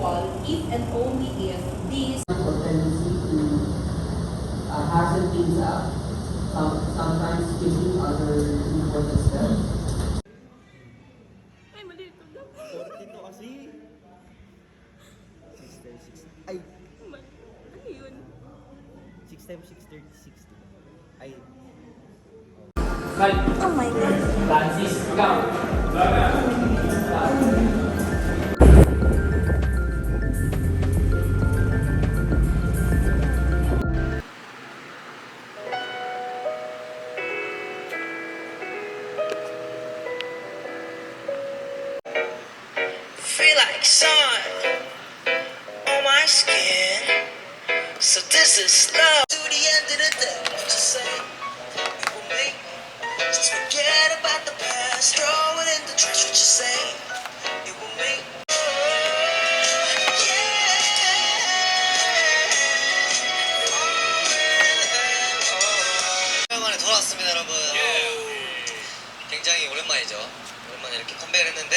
all if and only if these tendency to hasten things up, sometimes skipping other important steps. Ay, mali ito daw. 42 kasi. 6 times 6. Ay! Ano yun? 6 times 6, 30, 60. Ay. Oh my God. Francis, ikaw. Feel like sun on my skin. So this is love. To the end of the day, what you say? You will make just forget about the past. Throw it in the trash. What you say? You will make. 오랜만에 돌아왔습니다, 여러분. 굉장히 오랜만이죠. 오랜만에 이렇게 컴백을 했는데.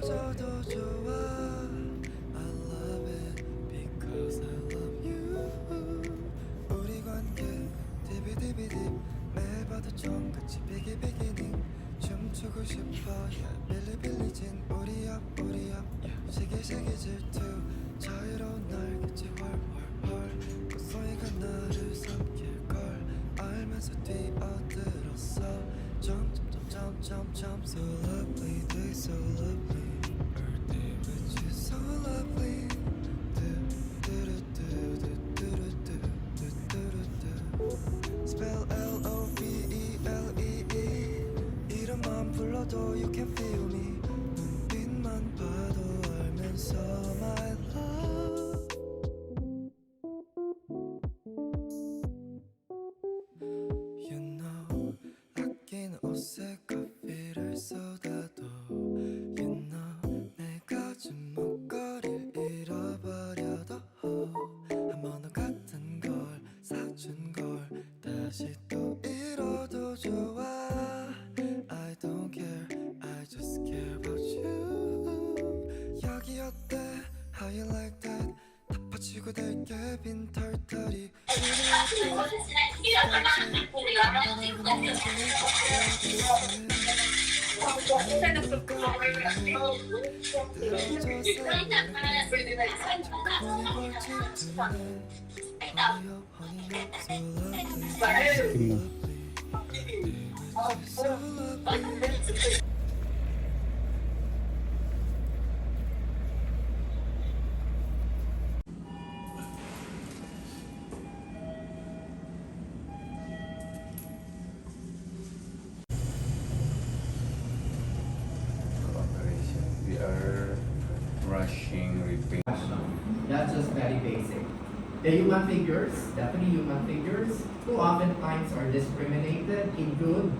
젖어도 좋아. I love it because I love you. 우리 관계 디비디비디 매일 봐도 좀같이 비기비기닝 춤추고 싶어 yeah. 빌리빌리진 우리 앞 시기시기 질투 자유로운 날개치 헐헐헐 꽃송이가 나를 삼킬걸 알면서 뛰어들었어 점점점점점 so lovely day so lovely birthday with you so lovely spell L-O-V-E-L-E-E 이름만 불러도 you can feel me 눈빛만 봐도 알면서 my love you know 아낀 옷에 커피를 쏟아도 you know 내가 준 목걸이를 잃어버려도 한 번호 같은 걸 사준 걸 다시 또 잃어도 좋아 I don't care I just care about you 여기 어때 How you like that 덮어치고 될게 빈 털털이 Operation. We are rushing repair. That's just very basic. The human figures, definitely human figures, who oftentimes are discriminated in good.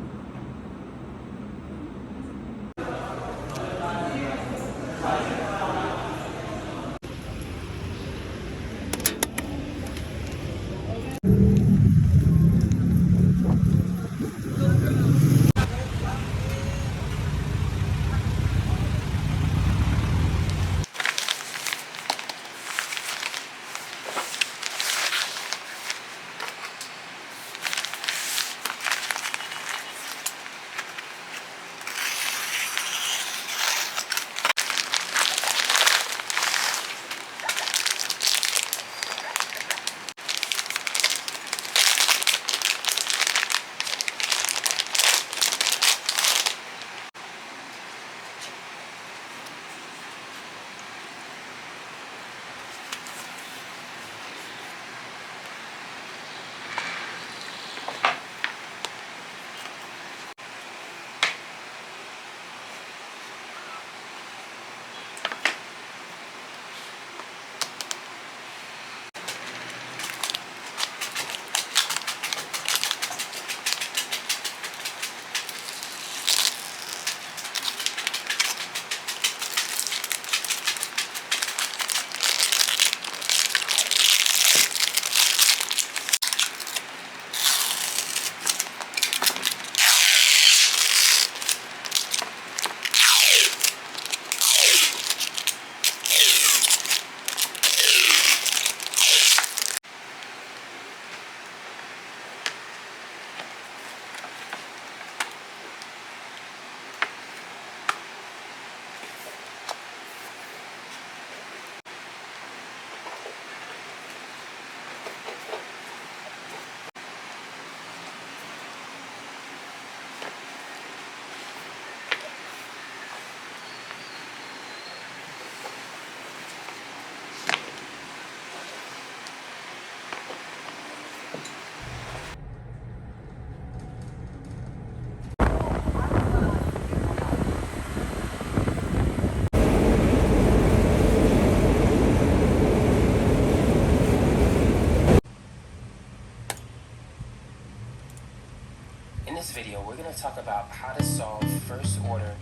In this video, we're going to talk about how to solve first-order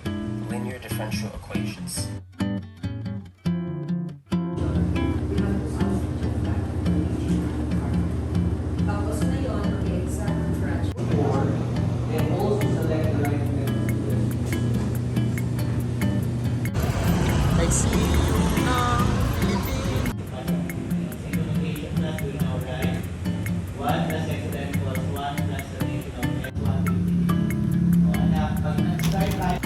linear differential equations. Tapos na yun, i-exact fraction. And also select the right method. I see you now, Philippines. One plus x then equals 1 plus summation of x 150. O anak, pag nag-start tayo,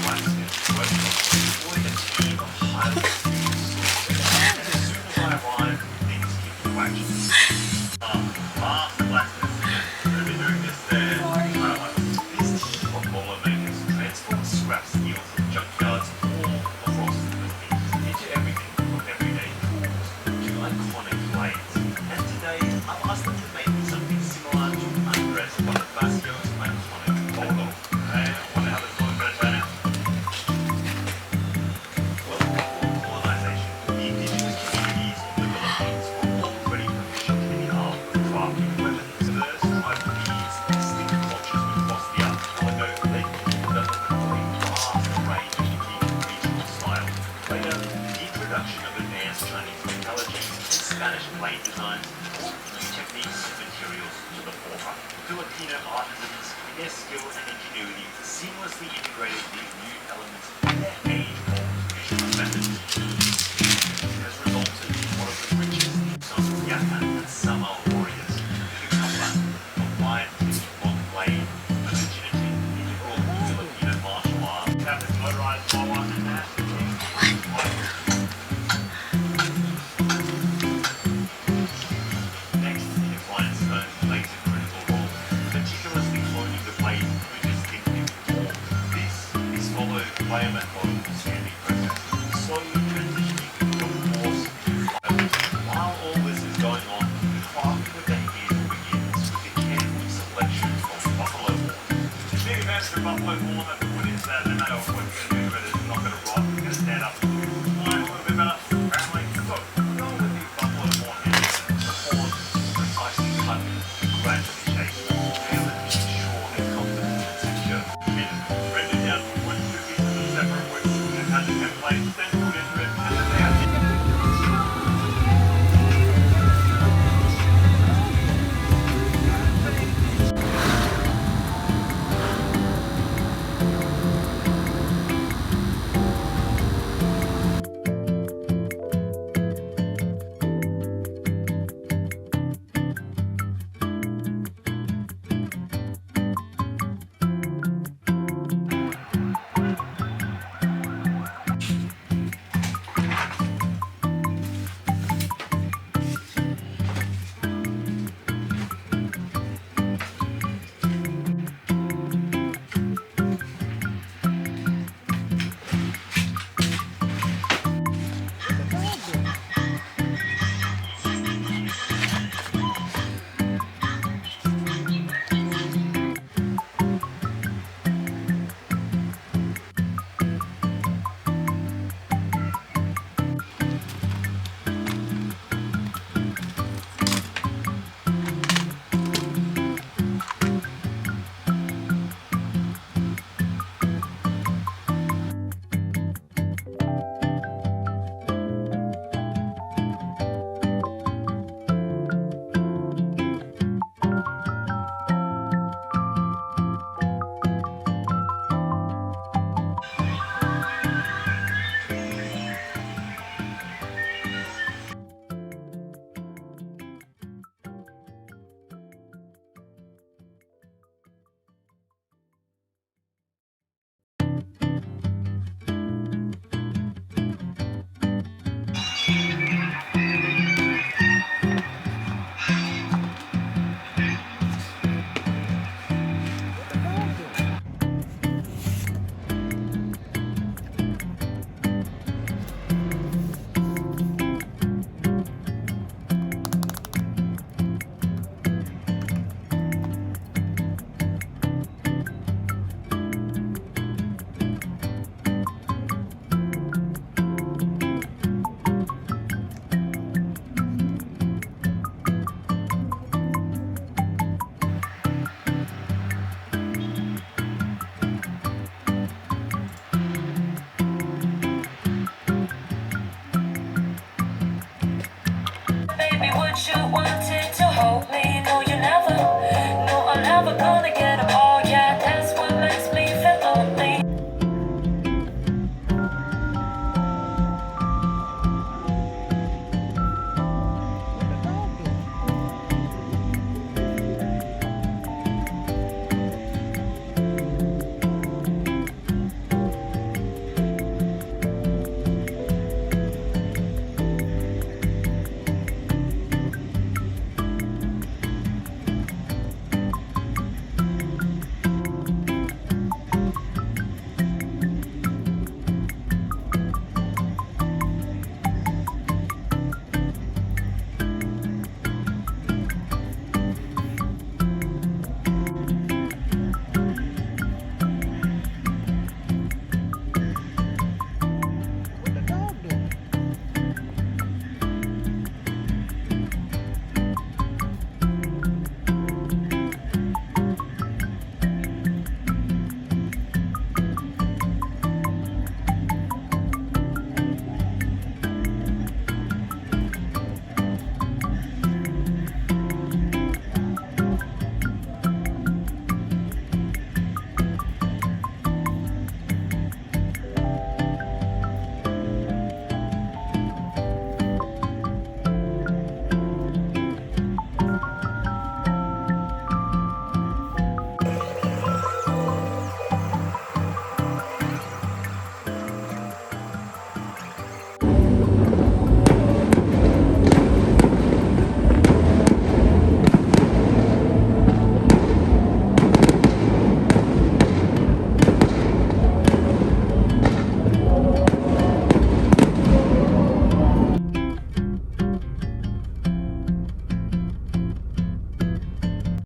blacksmith working on employed a team of highly experienced and as soon as I arrived, things kicked into action. Master blacksmith, we've been doing this there. This team of boiler makers transform scrap steel from junkyards all across the Philippines into everything from everyday tools to iconic blades. And today, I've asked them to make something similar to Andres Bonifacio's iconic polo. Hey, I wonder how this one's going to turn out. Well, before colonization, the indigenous communities of the Philippines were already proficient in the art of crafting weapons. First, over these distinct cultures would cross the archipelago, they developed a vast range of unique regional styles. Later, the introduction of advanced Chinese metallurgy and Spanish blade designs brought new techniques and materials to the forefront. Filipino artisans, with their skill and ingenuity, seamlessly integrated these new elements with their age-old traditional methods. This has resulted in one of the richest of Yakan and Sama warriors, the combat of wide long blade, originating integral Filipino martial art. Captain motorized power and master Next, the appliance stone plays a critical role, meticulously cloning the blade to a distinctive form. This is followed by a methodical sanding process, slowly transitioning from coarse to fine. While all this is going on, the crafting of the handle begins with the careful selection of buffalo horn. Big master buffalo horn